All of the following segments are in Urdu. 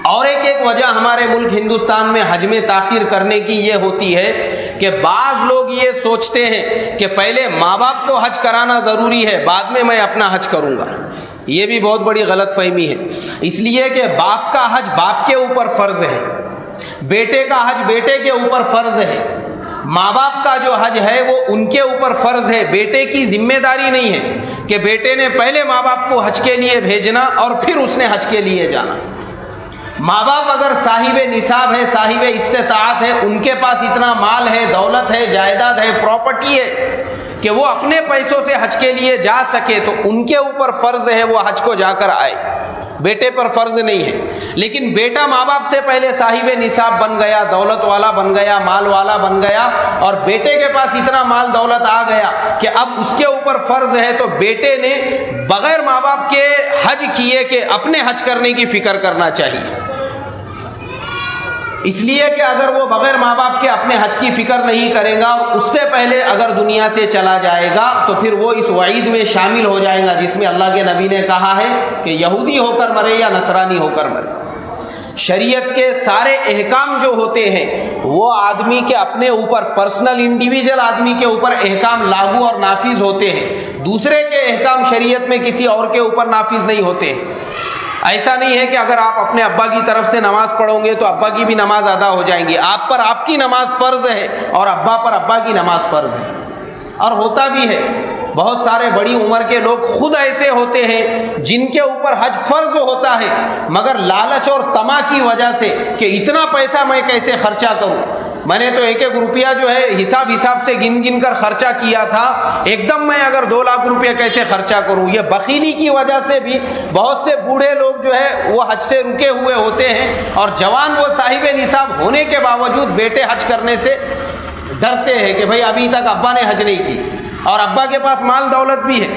اور ایک وجہ ہمارے ملک ہندوستان میں حج میں تاخیر کرنے کی یہ ہوتی ہے کہ بعض لوگ یہ سوچتے ہیں کہ پہلے ماں باپ کو حج کرانا ضروری ہے، بعد میں میں اپنا حج کروں گا۔ یہ بھی بہت بڑی غلط فہمی ہے، اس لیے کہ باپ کا حج باپ کے اوپر فرض ہے، بیٹے کا حج بیٹے کے اوپر فرض ہے، ماں باپ کا جو حج ہے وہ ان کے اوپر فرض ہے، بیٹے کی ذمہ داری نہیں ہے کہ بیٹے نے پہلے ماں باپ کو حج کے لیے بھیجنا اور پھر اس نے حج کے لیے جانا۔ ماں باپ اگر صاحب نصاب ہے، صاحب استطاعت ہے، ان کے پاس اتنا مال ہے، دولت ہے، جائیداد ہے، پراپرٹی ہے کہ وہ اپنے پیسوں سے حج کے لیے جا سکے، تو ان کے اوپر فرض ہے وہ حج کو جا کر آئے، بیٹے پر فرض نہیں ہے۔ لیکن بیٹا ماں باپ سے پہلے صاحب نصاب بن گیا، دولت والا بن گیا، مال والا بن گیا، اور بیٹے کے پاس اتنا مال دولت آ گیا کہ اب اس کے اوپر فرض ہے، تو بیٹے نے بغیر ماں باپ کے حج کیے کہ اپنے حج کرنے کی فکر کرنا چاہیے، اس لیے کہ اگر وہ بغیر ماں باپ کے اپنے حج کی فکر نہیں کرے گا اور اس سے پہلے اگر دنیا سے چلا جائے گا تو پھر وہ اس وعید میں شامل ہو جائے گا جس میں اللہ کے نبی نے کہا ہے کہ یہودی ہو کر مرے یا نصرانی ہو کر مرے۔ شریعت کے سارے احکام جو ہوتے ہیں وہ آدمی کے اپنے اوپر، پرسنل انڈیویجول آدمی کے اوپر احکام لاگو اور نافذ ہوتے ہیں، دوسرے کے احکام شریعت میں کسی اور کے اوپر نافذ نہیں ہوتے۔ ایسا نہیں ہے کہ اگر آپ اپنے ابا کی طرف سے نماز پڑھو گے تو ابا کی بھی نماز ادا ہو جائیں گی، آپ پر آپ کی نماز فرض ہے اور ابا پر ابا کی نماز فرض ہے۔ اور ہوتا بھی ہے، بہت سارے بڑی عمر کے لوگ خود ایسے ہوتے ہیں جن کے اوپر حج فرض ہوتا ہے، مگر لالچ اور طمع کی وجہ سے کہ اتنا پیسہ میں کیسے خرچہ کروں، میں نے تو ایک روپیہ جو ہے حساب سے گن کر خرچہ کیا تھا، ایک دم میں اگر 2 لاکھ روپیہ کیسے خرچہ کروں۔ یہ بخیلی کی وجہ سے بھی بہت سے بوڑھے لوگ جو ہے وہ حج سے رکے ہوئے ہوتے ہیں، اور جوان وہ صاحب نصاب ہونے کے باوجود بیٹے حج کرنے سے ڈرتے ہیں کہ بھائی ابھی تک ابا نے حج نہیں کی، اور ابا کے پاس مال دولت بھی ہے،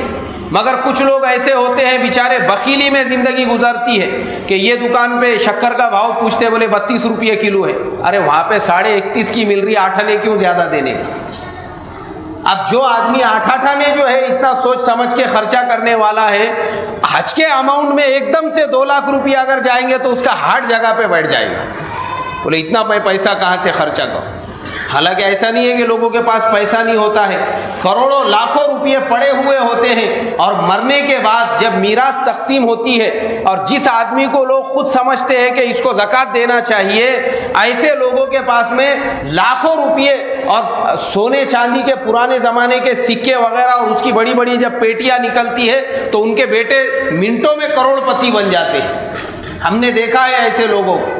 مگر کچھ لوگ ایسے ہوتے ہیں بیچارے بخیلی میں زندگی گزرتی ہے کہ یہ دکان پہ شکر کا بھاؤ پوچھتے، بولے 32 روپے کلو ہے، ارے وہاں پہ 31.5 کی مل رہی، 8 آنے کیوں زیادہ دینے۔ اب جو آدمی 8 آنے جو ہے اتنا سوچ سمجھ کے خرچہ کرنے والا ہے، حج کے اماؤنٹ میں ایک دم سے 2 لاکھ روپیہ اگر جائیں گے تو اس کا ہارٹ جگہ پہ بیٹھ جائے گا، بولے اتنا میں پیسہ کہاں سے خرچہ کروں۔ حالانکہ ایسا نہیں ہے کہ لوگوں کے پاس پیسہ نہیں ہوتا ہے، کروڑوں لاکھوں روپے پڑے ہوئے ہوتے ہیں، اور مرنے کے بعد جب میراث تقسیم ہوتی ہے اور جس آدمی کو لوگ خود سمجھتے ہیں کہ اس کو زکوٰۃ دینا چاہیے، ایسے لوگوں کے پاس میں لاکھوں روپے اور سونے چاندی کے پرانے زمانے کے سکے وغیرہ اور اس کی بڑی بڑی جب پیٹیاں نکلتی ہے تو ان کے بیٹے منٹوں میں کروڑ پتی بن جاتے ہیں۔ ہم نے دیکھا ہے ایسے لوگوں کو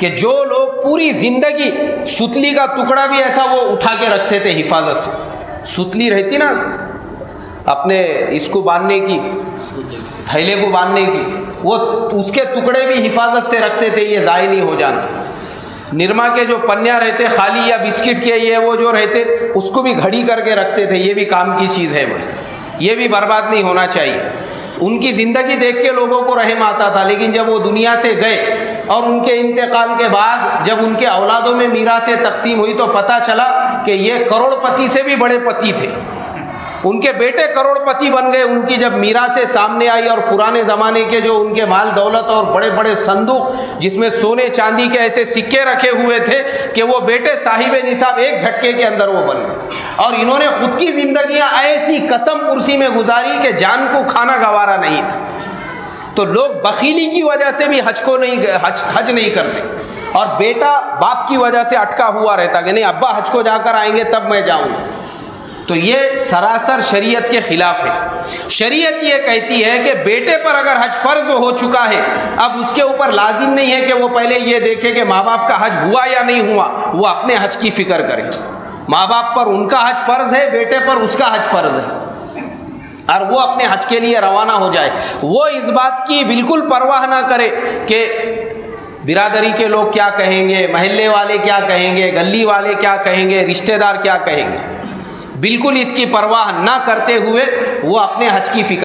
کہ جو لوگ پوری زندگی ستلی کا ٹکڑا بھی ایسا وہ اٹھا کے رکھتے تھے حفاظت سے، ستلی رہتی نا اپنے اس کو باندھنے کی، تھیلے کو باندھنے کی، وہ اس کے ٹکڑے بھی حفاظت سے رکھتے تھے یہ ضائع نہیں ہو جانا۔ نرما کے جو پنیا رہتے خالی یا بسکٹ کے یہ وہ جو رہتے اس کو بھی گھڑی کر کے رکھتے تھے، یہ بھی کام کی چیز ہے، یہ بھی برباد نہیں ہونا چاہیے۔ ان کی زندگی دیکھ کے لوگوں کو رحم آتا تھا، لیکن جب وہ دنیا سے گئے اور ان کے انتقال کے بعد جب ان کے اولادوں میں میراث تقسیم ہوئی تو پتہ چلا کہ یہ کروڑ پتی سے بھی بڑے پتی تھے، ان کے بیٹے کروڑ پتی بن گئے۔ ان کی جب میراث سامنے آئی اور پرانے زمانے کے جو ان کے مال دولت اور بڑے بڑے صندوق جس میں سونے چاندی کے ایسے سکے رکھے ہوئے تھے کہ وہ بیٹے صاحب نصاب ایک جھٹکے کے اندر وہ بن گئے، اور انہوں نے خود کی زندگیاں ایسی قسم پرسی میں گزاری کہ جان کو کھانا گوارا نہیں تھا۔ تو لوگ بخیلی کی وجہ سے بھی حج نہیں کرتے، اور بیٹا باپ کی وجہ سے اٹکا ہوا رہتا کہ نہیں ابا حج کو جا کر آئیں گے تب میں جاؤں گا، تو یہ سراسر شریعت کے خلاف ہے۔ شریعت یہ کہتی ہے کہ بیٹے پر اگر حج فرض ہو چکا ہے، اب اس کے اوپر لازم نہیں ہے کہ وہ پہلے یہ دیکھے کہ ماں باپ کا حج ہوا یا نہیں ہوا، وہ اپنے حج کی فکر کرے۔ ماں باپ پر ان کا حج فرض ہے، بیٹے پر اس کا حج فرض ہے، اور وہ اپنے حج کے لیے روانہ ہو جائے۔ وہ اس بات کی بالکل پرواہ نہ کرے کہ برادری کے لوگ کیا کہیں گے، محلے والے کیا کہیں گے، گلی والے کیا کہیں گے، رشتہ دار کیا کہیں گے، بالکل اس کی پرواہ نہ کرتے ہوئے وہ اپنے حج کی فکر